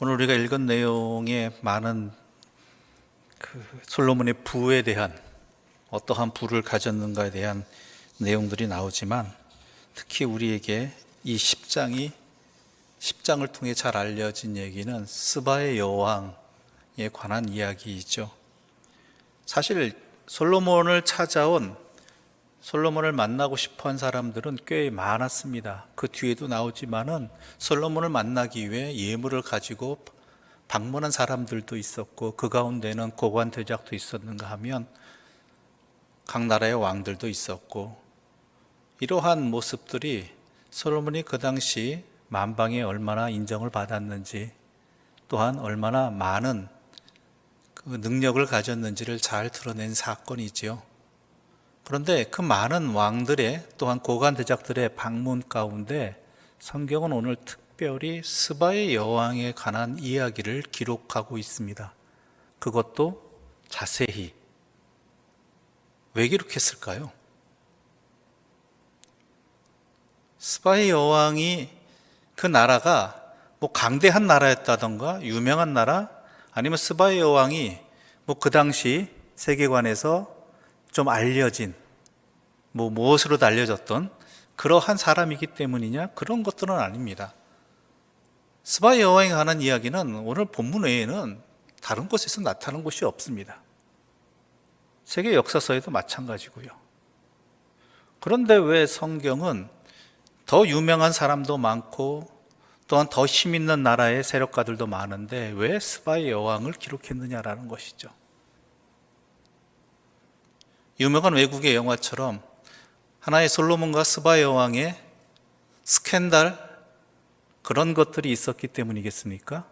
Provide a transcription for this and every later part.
오늘 우리가 읽은 내용에 많은 솔로몬의 부에 대한, 어떠한 부를 가졌는가에 대한 내용들이 나오지만, 특히 우리에게 이 10장을 통해 잘 알려진 얘기는 스바의 여왕에 관한 이야기이죠. 사실 솔로몬을 만나고 싶어 한 사람들은 꽤 많았습니다. 그 뒤에도 나오지만은 솔로몬을 만나기 위해 예물을 가지고 방문한 사람들도 있었고, 그 가운데는 고관 대작도 있었는가 하면 각 나라의 왕들도 있었고, 이러한 모습들이 솔로몬이 그 당시 만방에 얼마나 인정을 받았는지, 또한 얼마나 많은 그 능력을 가졌는지를 잘 드러낸 사건이지요. 그런데 그 많은 왕들의, 또한 고관 대작들의 방문 가운데 성경은 오늘 특별히 스바의 여왕에 관한 이야기를 기록하고 있습니다. 그것도 자세히. 왜 기록했을까요? 스바의 여왕이, 그 나라가 뭐 강대한 나라였다던가 유명한 나라, 아니면 스바의 여왕이 뭐 그 당시 세계관에서 좀 알려진, 무엇으로도 알려졌던 그러한 사람이기 때문이냐? 그런 것들은 아닙니다. 스바의 여왕에 관한 이야기는 오늘 본문 외에는 다른 곳에서 나타난 곳이 없습니다. 세계 역사서에도 마찬가지고요. 그런데 왜 성경은 더 유명한 사람도 많고, 또한 더 힘 있는 나라의 세력가들도 많은데 왜 스바의 여왕을 기록했느냐라는 것이죠. 유명한 외국의 영화처럼 하나의 솔로몬과 스바의 여왕의 스캔들, 그런 것들이 있었기 때문이겠습니까?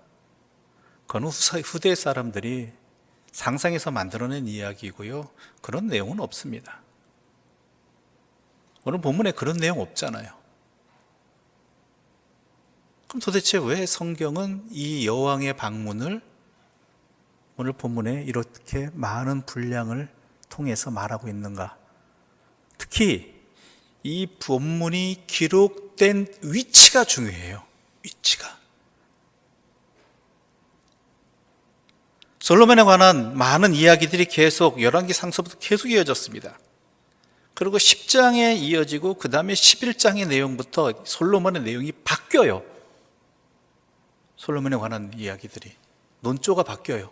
그건 후대 사람들이 상상해서 만들어낸 이야기이고요, 그런 내용은 없습니다. 오늘 본문에 그런 내용 없잖아요. 그럼 도대체 왜 성경은 이 여왕의 방문을 오늘 본문에 이렇게 많은 분량을 통해서 말하고 있는가? 특히 이 본문이 기록된 위치가 중요해요. 위치가. 솔로몬에 관한 많은 이야기들이 계속 열왕기 상서부터 계속 이어졌습니다. 그리고 10장에 이어지고 그 다음에 11장의 내용부터 솔로몬의 내용이 바뀌어요. 솔로몬에 관한 이야기들이 논조가 바뀌어요.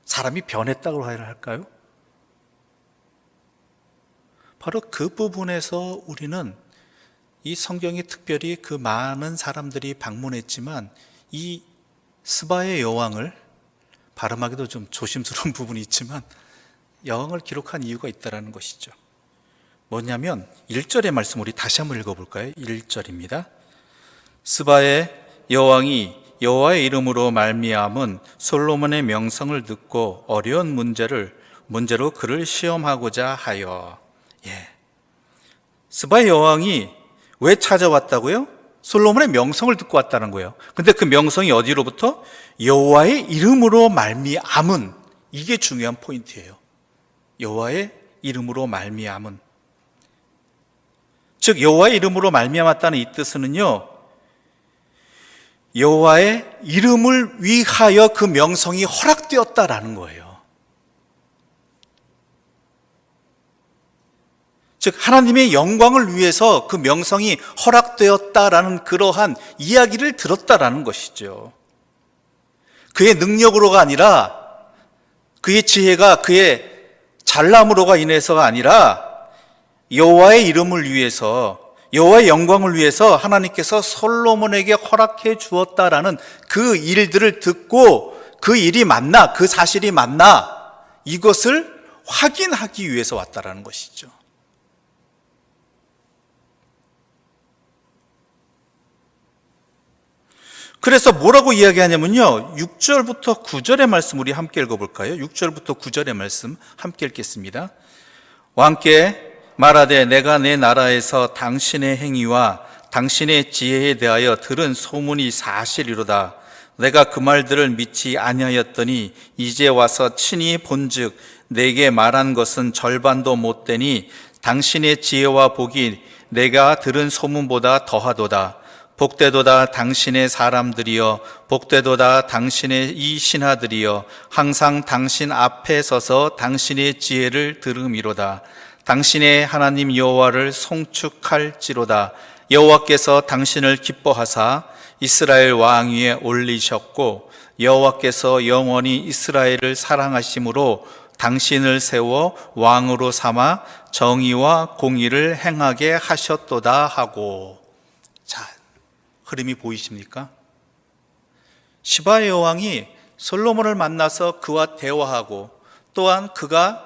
사람이 변했다고 해야 할까요? 바로 그 부분에서 우리는 이 성경이 특별히 그 많은 사람들이 방문했지만 이 스바의 여왕을, 발음하기도 좀 조심스러운 부분이 있지만 여왕을 기록한 이유가 있다는 것이죠. 뭐냐면 1절의 말씀 우리 다시 한번 읽어볼까요? 1절입니다. 스바의 여왕이 여호와의 이름으로 말미암은 솔로몬의 명성을 듣고 어려운 문제로 그를 시험하고자 하여. 스바의 여왕이 왜 찾아왔다고요? 솔로몬의 명성을 듣고 왔다는 거예요. 근데 그 명성이 어디로부터? 여호와의 이름으로 말미암은. 이게 중요한 포인트예요. 여호와의 이름으로 말미암은. 즉 여호와의 이름으로 말미암았다는 이 뜻은요, 여호와의 이름을 위하여 그 명성이 허락되었다라는 거예요. 즉 하나님의 영광을 위해서 그 명성이 허락되었다라는 그러한 이야기를 들었다라는 것이죠. 그의 능력으로가 아니라, 그의 지혜가 그의 잘남으로가 인해서가 아니라 여호와의 이름을 위해서, 여호와의 영광을 위해서 하나님께서 솔로몬에게 허락해 주었다라는 그 일들을 듣고, 그 일이 맞나, 그 사실이 맞나, 이것을 확인하기 위해서 왔다라는 것이죠. 그래서 뭐라고 이야기하냐면요, 6절부터 9절의 말씀 우리 함께 읽어볼까요? 6절부터 9절의 말씀 함께 읽겠습니다. 왕께 말하되 내가 내 나라에서 당신의 행위와 당신의 지혜에 대하여 들은 소문이 사실이로다. 내가 그 말들을 믿지 아니하였더니 이제 와서 친히 본즉 내게 말한 것은 절반도 못되니 당신의 지혜와 복이 내가 들은 소문보다 더하도다. 복되도다 당신의 사람들이여, 복되도다 당신의 이 신하들이여, 항상 당신 앞에 서서 당신의 지혜를 들음이로다. 당신의 하나님 여호와를 송축할지로다. 여호와께서 당신을 기뻐하사 이스라엘 왕 위에 올리셨고, 여호와께서 영원히 이스라엘을 사랑하심으로 당신을 세워 왕으로 삼아 정의와 공의를 행하게 하셨도다 하고. 자, 흐름이 보이십니까? 시바의 여왕이 솔로몬을 만나서 그와 대화하고, 또한 그가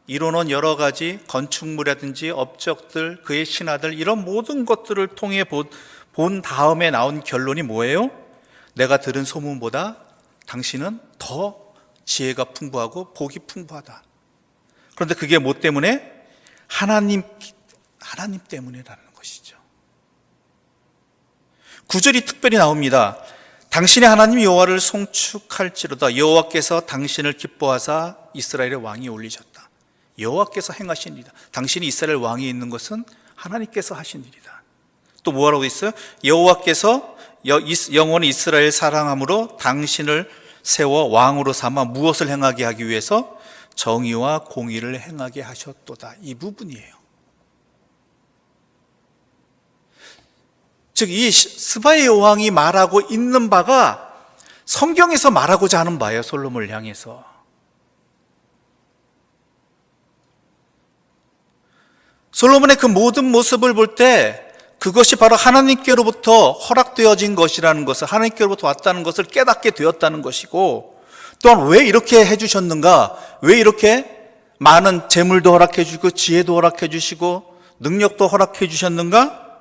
이뤄놓은 여러 가지 건축물이라든지 업적들, 그의 신하들, 이런 모든 것들을 통해 본 다음에 나온 결론이 뭐예요? 내가 들은 소문보다 당신은 더 지혜가 풍부하고 복이 풍부하다. 그런데 그게 뭐 때문에? 하나님 때문이라는 것이죠. 구절이 특별히 나옵니다. 당신의 하나님 여호와를 송축할지로다. 여호와께서 당신을 기뻐하사 이스라엘의 왕이 올리셨다. 여호와께서 행하신 일이다. 당신이 이스라엘 왕이 있는 것은 하나님께서 하신 일이다. 또 뭐라고 있어요? 여호와께서 영원히 이스라엘 사랑함으로 당신을 세워 왕으로 삼아 무엇을 행하게 하기 위해서? 정의와 공의를 행하게 하셨도다. 이 부분이에요. 즉, 이 스바의 여왕이 말하고 있는 바가 성경에서 말하고자 하는 바예요. 솔로몬을 향해서. 솔로몬의 그 모든 모습을 볼 때 그것이 바로 하나님께로부터 허락되어진 것이라는 것을, 하나님께로부터 왔다는 것을 깨닫게 되었다는 것이고, 또한 왜 이렇게 해주셨는가, 왜 이렇게 많은 재물도 허락해 주시고 지혜도 허락해 주시고 능력도 허락해 주셨는가?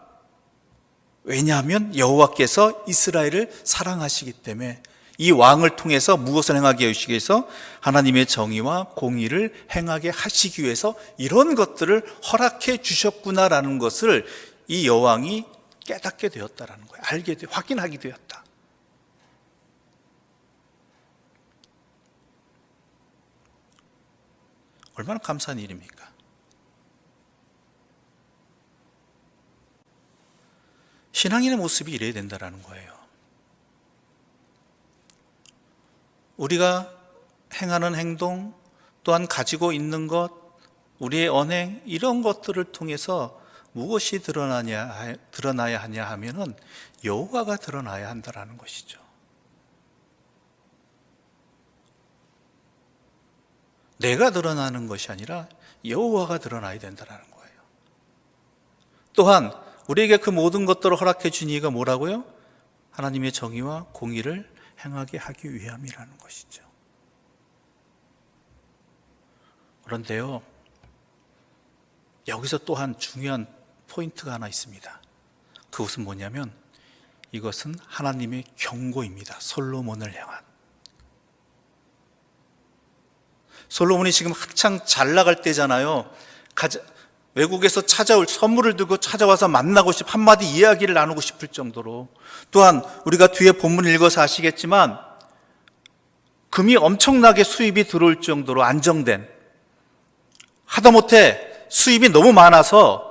왜냐하면 여호와께서 이스라엘을 사랑하시기 때문에, 이 왕을 통해서 무엇을 행하게 하시기 위해서? 하나님의 정의와 공의를 행하게 하시기 위해서 이런 것들을 허락해 주셨구나라는 것을 이 여왕이 깨닫게 되었다라는 거예요. 확인하게 되었다. 얼마나 감사한 일입니까? 신앙인의 모습이 이래야 된다는 거예요. 우리가 행하는 행동, 또한 가지고 있는 것, 우리의 언행, 이런 것들을 통해서 무엇이 드러나야 하냐 하면은 여호와가 드러나야 한다는 것이죠. 내가 드러나는 것이 아니라 여호와가 드러나야 된다는 거예요. 또한 우리에게 그 모든 것들을 허락해 준 이유가 뭐라고요? 하나님의 정의와 공의를 행하게 하기 위함이라는 것이죠. 그런데요, 여기서 또한 중요한 포인트가 하나 있습니다. 그것은 뭐냐면, 이것은 하나님의 경고입니다. 솔로몬을 향한. 솔로몬이 지금 한창 잘 나갈 때잖아요. 외국에서 찾아올 선물을 들고 찾아와서 만나고 한마디 이야기를 나누고 싶을 정도로, 또한 우리가 뒤에 본문 읽어서 아시겠지만 금이 엄청나게 수입이 들어올 정도로 안정된, 하다못해 수입이 너무 많아서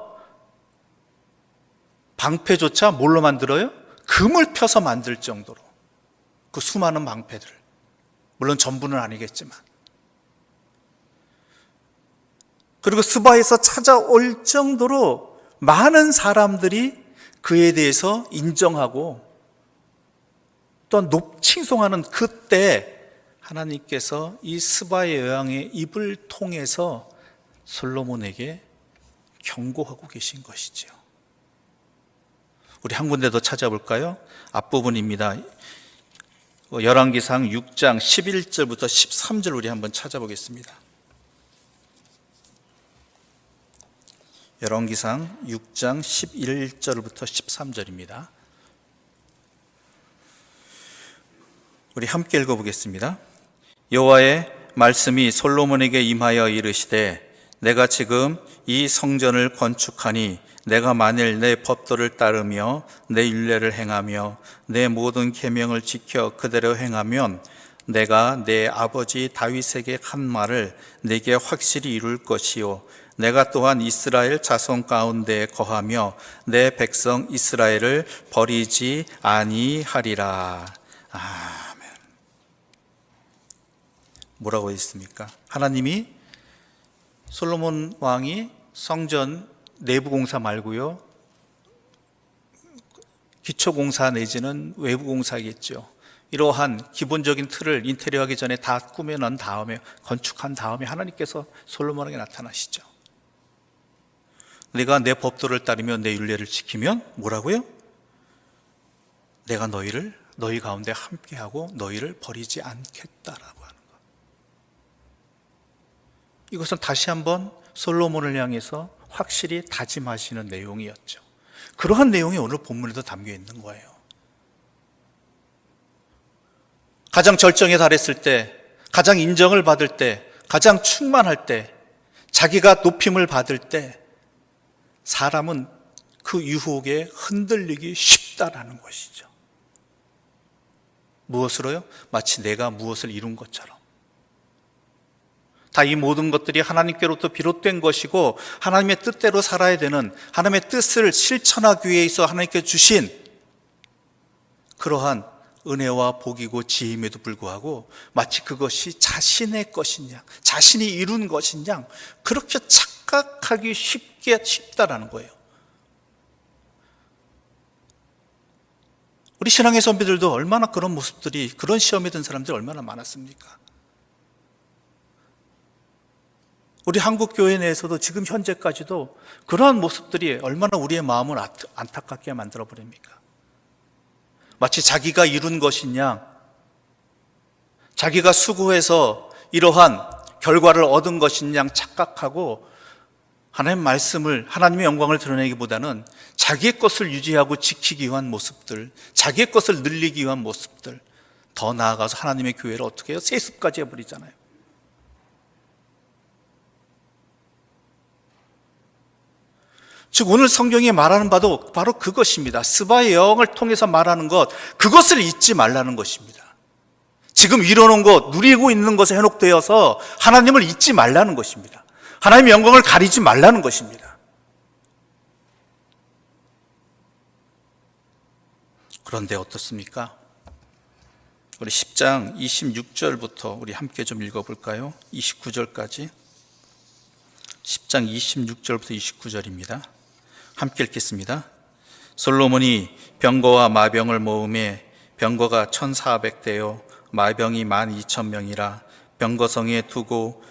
방패조차 뭘로 만들어요? 금을 펴서 만들 정도로, 그 수많은 방패들, 물론 전부는 아니겠지만. 그리고 스바에서 찾아올 정도로 많은 사람들이 그에 대해서 인정하고 또한 칭송하는 그때, 하나님께서 이 스바의 여왕의 입을 통해서 솔로몬에게 경고하고 계신 것이죠. 우리 한 군데 더 찾아볼까요? 앞부분입니다. 열왕기상 6장 11절부터 13절 우리 한번 찾아보겠습니다. 열왕기상 6장 11절부터 13절입니다. 우리 함께 읽어보겠습니다. 여호와의 말씀이 솔로몬에게 임하여 이르시되, 내가 지금 이 성전을 건축하니 내가 만일 내 법도를 따르며 내 율례를 행하며 내 모든 계명을 지켜 그대로 행하면 내가 내 아버지 다윗에게 한 말을 내게 확실히 이룰 것이요 내가 또한 이스라엘 자손 가운데 거하며 내 백성 이스라엘을 버리지 아니하리라. 아멘. 뭐라고 했습니까? 하나님이 솔로몬 왕이 성전 내부 공사 말고요, 기초 공사 내지는 외부 공사겠죠. 이러한 기본적인 틀을 인테리어 하기 전에 다 꾸며놓은 다음에, 건축한 다음에 하나님께서 솔로몬에게 나타나시죠. 내가 내 법도를 따르며 내 율례를 지키면 뭐라고요? 내가 너희 가운데 함께하고 너희를 버리지 않겠다라고 하는 것. 이것은 다시 한번 솔로몬을 향해서 확실히 다짐하시는 내용이었죠. 그러한 내용이 오늘 본문에도 담겨 있는 거예요. 가장 절정에 달했을 때, 가장 인정을 받을 때, 가장 충만할 때, 자기가 높임을 받을 때 사람은 그 유혹에 흔들리기 쉽다라는 것이죠. 무엇으로요? 마치 내가 무엇을 이룬 것처럼. 다 이 모든 것들이 하나님께로부터 비롯된 것이고 하나님의 뜻대로 살아야 되는, 하나님의 뜻을 실천하기 위해서 하나님께 주신 그러한 은혜와 복이고 지임에도 불구하고 마치 그것이 자신의 것인 양, 자신이 이룬 것인 양 그렇게 착각하기 쉽다라는 거예요. 우리 신앙의 선배들도 얼마나 그런 모습들이, 그런 시험에 든 사람들이 얼마나 많았습니까? 우리 한국 교회 내에서도 지금 현재까지도 그러한 모습들이 얼마나 우리의 마음을 안타깝게 만들어 버립니까? 마치 자기가 이룬 것인 양, 자기가 수고해서 이러한 결과를 얻은 것인 양 착각하고 하나님의 말씀을, 하나님의 영광을 드러내기보다는 자기의 것을 유지하고 지키기 위한 모습들, 자기의 것을 늘리기 위한 모습들, 더 나아가서 하나님의 교회를 어떻게 해요? 세습까지 해버리잖아요. 즉 오늘 성경이 말하는 바도 바로 그것입니다. 스바의 영을 통해서 말하는 것, 그것을 잊지 말라는 것입니다. 지금 이뤄놓은 것, 누리고 있는 것에 현혹되어서 하나님을 잊지 말라는 것입니다. 하나님의 영광을 가리지 말라는 것입니다. 그런데 어떻습니까? 우리 10장 26절부터 우리 함께 좀 읽어볼까요? 29절까지. 10장 26절부터 29절입니다. 함께 읽겠습니다. 솔로몬이 병거와 마병을 모음에 병거가 1,400대요 마병이 12,000명이라 병거성에 두고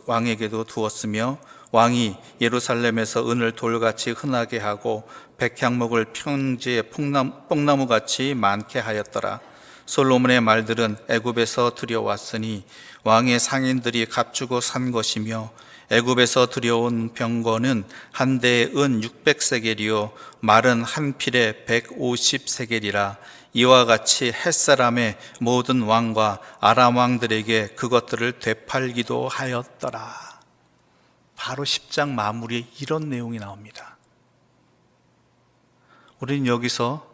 왕에게도 두었으며 왕이 예루살렘에서 은을 돌같이 흔하게 하고 백향목을 평지에 뽕나무같이 많게 하였더라. 솔로몬의 말들은 애굽에서 들여왔으니 왕의 상인들이 값주고 산 것이며 애굽에서 들여온 병거는 한 대에 은 600세겔이요 말은 한 필에 150세겔이라. 이와 같이 햇사람의 모든 왕과 아람 왕들에게 그것들을 되팔기도 하였더라. 바로 10장 마무리에 이런 내용이 나옵니다. 우리는 여기서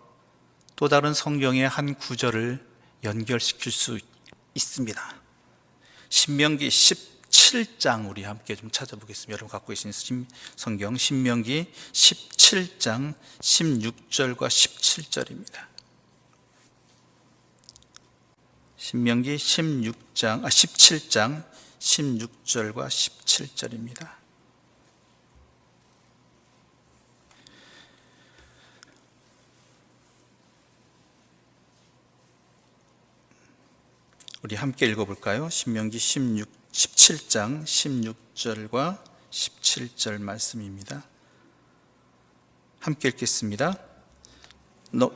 또 다른 성경의 한 구절을 연결시킬 수 있습니다. 신명기 17장 우리 함께 좀 찾아보겠습니다. 여러분 갖고 계신 성경 신명기 17장 16절과 17절입니다. 신명기 17장 16절과 17절입니다. 우리 함께 읽어볼까요? 신명기 17장 16절과 17절 말씀입니다. 함께 읽겠습니다.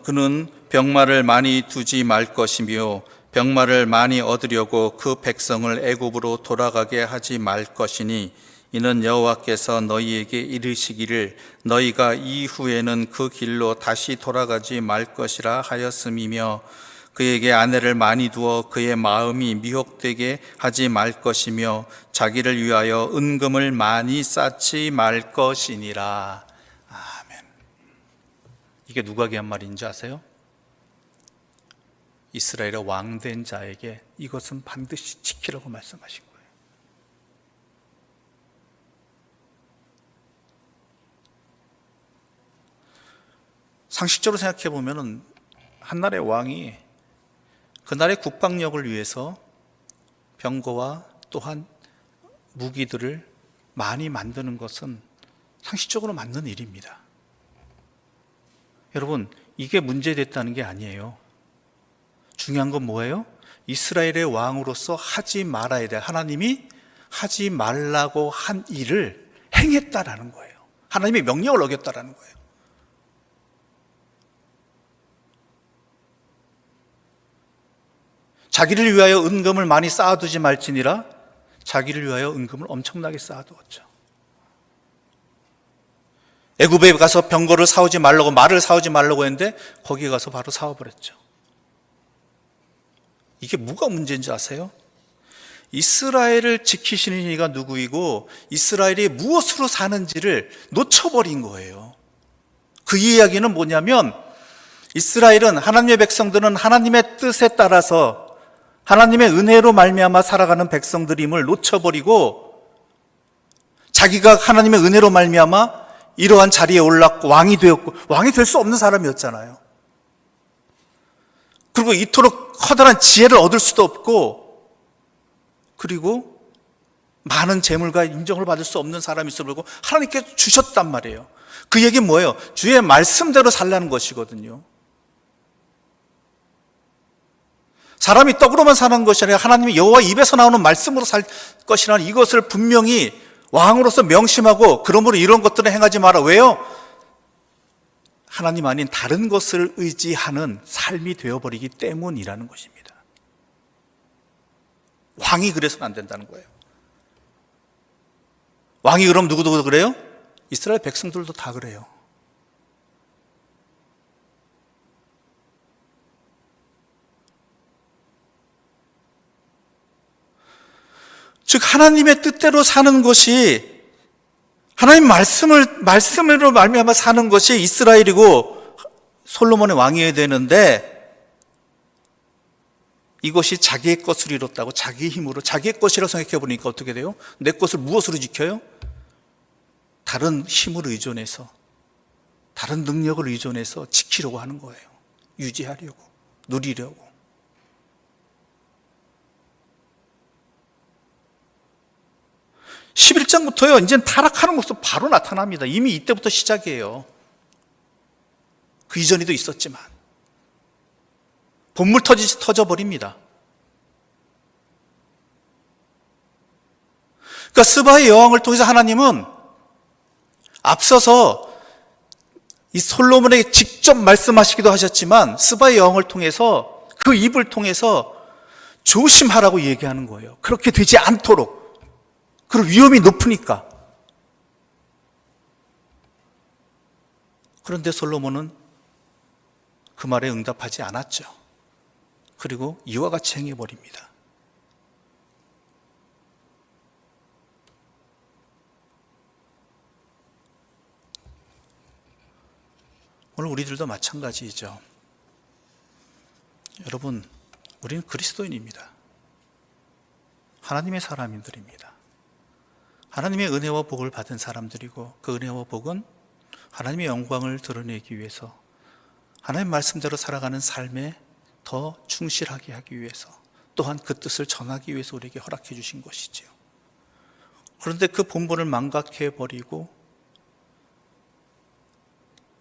그는 병마를 많이 두지 말 것이며 병마를 많이 얻으려고 그 백성을 애굽으로 돌아가게 하지 말 것이니 이는 여호와께서 너희에게 이르시기를 너희가 이후에는 그 길로 다시 돌아가지 말 것이라 하였음이며 그에게 아내를 많이 두어 그의 마음이 미혹되게 하지 말 것이며 자기를 위하여 은금을 많이 쌓지 말 것이니라. 아멘. 이게 누구에게 한 말인지 아세요? 이스라엘의 왕된 자에게 이것은 반드시 지키라고 말씀하신 거예요. 상식적으로 생각해 보면은 한 나라의 왕이 그 나라의 국방력을 위해서 병거와 또한 무기들을 많이 만드는 것은 상식적으로 맞는 일입니다. 여러분, 이게 문제됐다는 게 아니에요. 중요한 건 뭐예요? 이스라엘의 왕으로서 하지 말아야 돼. 하나님이 하지 말라고 한 일을 행했다라는 거예요. 하나님의 명령을 어겼다라는 거예요. 자기를 위하여 은금을 많이 쌓아두지 말지니라. 자기를 위하여 은금을 엄청나게 쌓아두었죠. 애굽에 가서 병거를 사오지 말라고, 말을 사오지 말라고 했는데 거기에 가서 바로 사와버렸죠. 이게 뭐가 문제인지 아세요? 이스라엘을 지키시는 이가 누구이고 이스라엘이 무엇으로 사는지를 놓쳐버린 거예요. 그 이야기는 뭐냐면, 이스라엘은, 하나님의 백성들은 하나님의 뜻에 따라서 하나님의 은혜로 말미암아 살아가는 백성들임을 놓쳐버리고, 자기가 하나님의 은혜로 말미암아 이러한 자리에 올랐고 왕이 되었고, 왕이 될 수 없는 사람이었잖아요. 그리고 이토록 커다란 지혜를 얻을 수도 없고, 그리고 많은 재물과 인정을 받을 수 없는 사람이 있어 보고 하나님께 주셨단 말이에요. 그 얘기는 뭐예요? 주의 말씀대로 살라는 것이거든요. 사람이 떡으로만 사는 것이 아니라 하나님의 여호와 입에서 나오는 말씀으로 살 것이라는 이것을 분명히 왕으로서 명심하고, 그러므로 이런 것들을 행하지 마라. 왜요? 하나님 아닌 다른 것을 의지하는 삶이 되어버리기 때문이라는 것입니다. 왕이 그래서는 안 된다는 거예요. 왕이 그럼 누구도 그래요? 이스라엘 백성들도 다 그래요. 즉 하나님의 뜻대로 사는 것이, 하나님 말씀으로 말미암아 사는 것이 이스라엘이고 솔로몬의 왕이어야 되는데, 이것이 자기의 것을 이뤘다고 자기의 힘으로 자기의 것이라고 생각해 보니까 어떻게 돼요? 내 것을 무엇으로 지켜요? 다른 힘을 의존해서, 다른 능력을 의존해서 지키려고 하는 거예요. 유지하려고, 누리려고. 11장부터요, 이제는 타락하는 모습 바로 나타납니다. 이미 이때부터 시작이에요. 그 이전에도 있었지만. 본물 터져버립니다. 그러니까 스바의 여왕을 통해서 하나님은 앞서서 이 솔로몬에게 직접 말씀하시기도 하셨지만, 스바의 여왕을 통해서, 그 입을 통해서 조심하라고 얘기하는 거예요. 그렇게 되지 않도록. 그리고 위험이 높으니까. 그런데 솔로몬은 그 말에 응답하지 않았죠. 그리고 이와 같이 행해버립니다. 오늘 우리들도 마찬가지이죠. 여러분, 우리는 그리스도인입니다. 하나님의 사람들입니다. 하나님의 은혜와 복을 받은 사람들이고, 그 은혜와 복은 하나님의 영광을 드러내기 위해서, 하나님 말씀대로 살아가는 삶에 더 충실하게 하기 위해서, 또한 그 뜻을 전하기 위해서 우리에게 허락해 주신 것이지요. 그런데 그 본분을 망각해버리고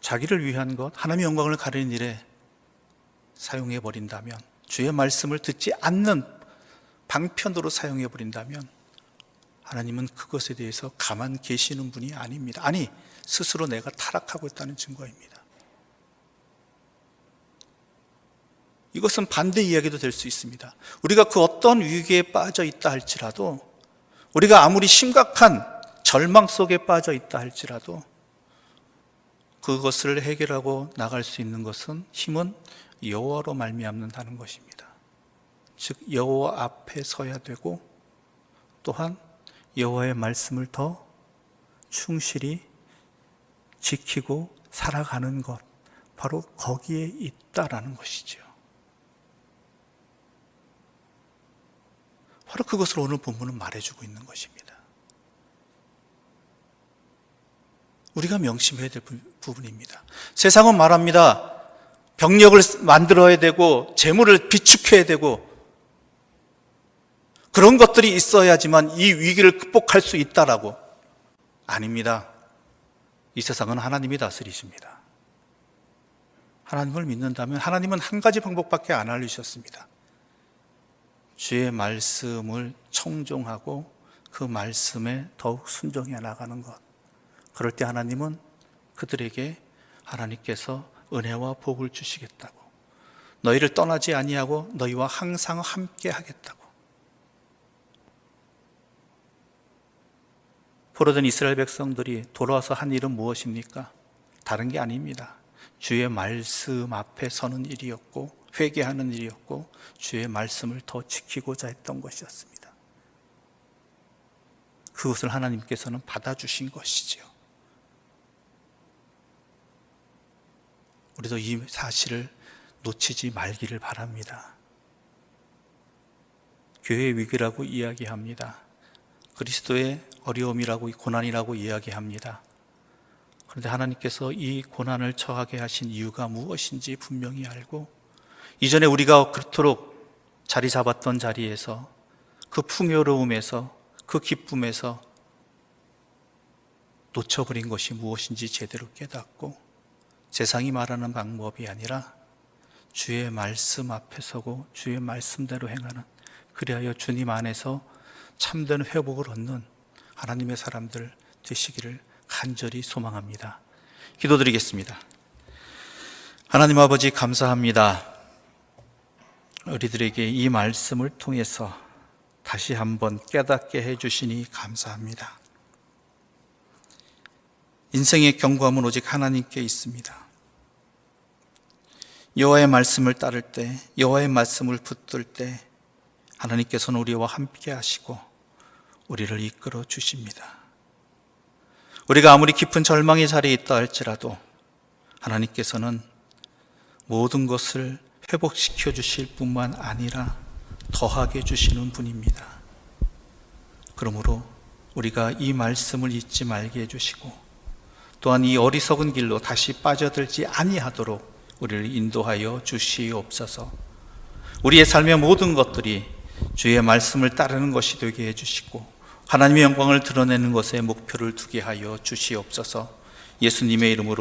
자기를 위한 것, 하나님의 영광을 가리는 일에 사용해버린다면, 주의 말씀을 듣지 않는 방편으로 사용해버린다면, 하나님은 그것에 대해서 가만 계시는 분이 아닙니다. 아니, 스스로 내가 타락하고 있다는 증거입니다. 이것은 반대 이야기도 될 수 있습니다. 우리가 그 어떤 위기에 빠져 있다 할지라도, 우리가 아무리 심각한 절망 속에 빠져 있다 할지라도, 그것을 해결하고 나갈 수 있는 것은, 힘은 여호와로 말미암는다는 것입니다. 즉 여호와 앞에 서야 되고, 또한 여호와의 말씀을 더 충실히 지키고 살아가는 것, 바로 거기에 있다라는 것이죠. 바로 그것을 오늘 본문은 말해주고 있는 것입니다. 우리가 명심해야 될 부분입니다. 세상은 말합니다. 병력을 만들어야 되고 재물을 비축해야 되고 그런 것들이 있어야지만 이 위기를 극복할 수 있다라고. 아닙니다. 이 세상은 하나님이 다스리십니다. 하나님을 믿는다면 하나님은 한 가지 방법밖에 안 알려주셨습니다. 주의 말씀을 청종하고 그 말씀에 더욱 순종해 나가는 것. 그럴 때 하나님은 그들에게 하나님께서 은혜와 복을 주시겠다고, 너희를 떠나지 아니하고 너희와 항상 함께 하겠다고. 포로된 이스라엘 백성들이 돌아와서 한 일은 무엇입니까? 다른 게 아닙니다. 주의 말씀 앞에 서는 일이었고 회개하는 일이었고 주의 말씀을 더 지키고자 했던 것이었습니다. 그것을 하나님께서는 받아주신 것이지요. 우리도 이 사실을 놓치지 말기를 바랍니다. 교회의 위기라고 이야기합니다. 그리스도의 어려움이라고, 고난이라고 이야기합니다. 그런데 하나님께서 이 고난을 처하게 하신 이유가 무엇인지 분명히 알고, 이전에 우리가 그토록 자리 잡았던 자리에서, 그 풍요로움에서, 그 기쁨에서 놓쳐버린 것이 무엇인지 제대로 깨닫고, 세상이 말하는 방법이 아니라 주의 말씀 앞에 서고 주의 말씀대로 행하는, 그리하여 주님 안에서 참된 회복을 얻는 하나님의 사람들 되시기를 간절히 소망합니다. 기도드리겠습니다. 하나님 아버지, 감사합니다. 우리들에게 이 말씀을 통해서 다시 한번 깨닫게 해주시니 감사합니다. 인생의 경고함은 오직 하나님께 있습니다. 여호와의 말씀을 따를 때, 여호와의 말씀을 붙들 때 하나님께서는 우리와 함께 하시고 우리를 이끌어 주십니다. 우리가 아무리 깊은 절망의 자리에 있다 할지라도 하나님께서는 모든 것을 회복시켜 주실 뿐만 아니라 더하게 주시는 분입니다. 그러므로 우리가 이 말씀을 잊지 말게 해주시고, 또한 이 어리석은 길로 다시 빠져들지 아니하도록 우리를 인도하여 주시옵소서. 우리의 삶의 모든 것들이 주의 말씀을 따르는 것이 되게 해주시고 하나님의 영광을 드러내는 것에 목표를 두게 하여 주시옵소서. 예수님의 이름으로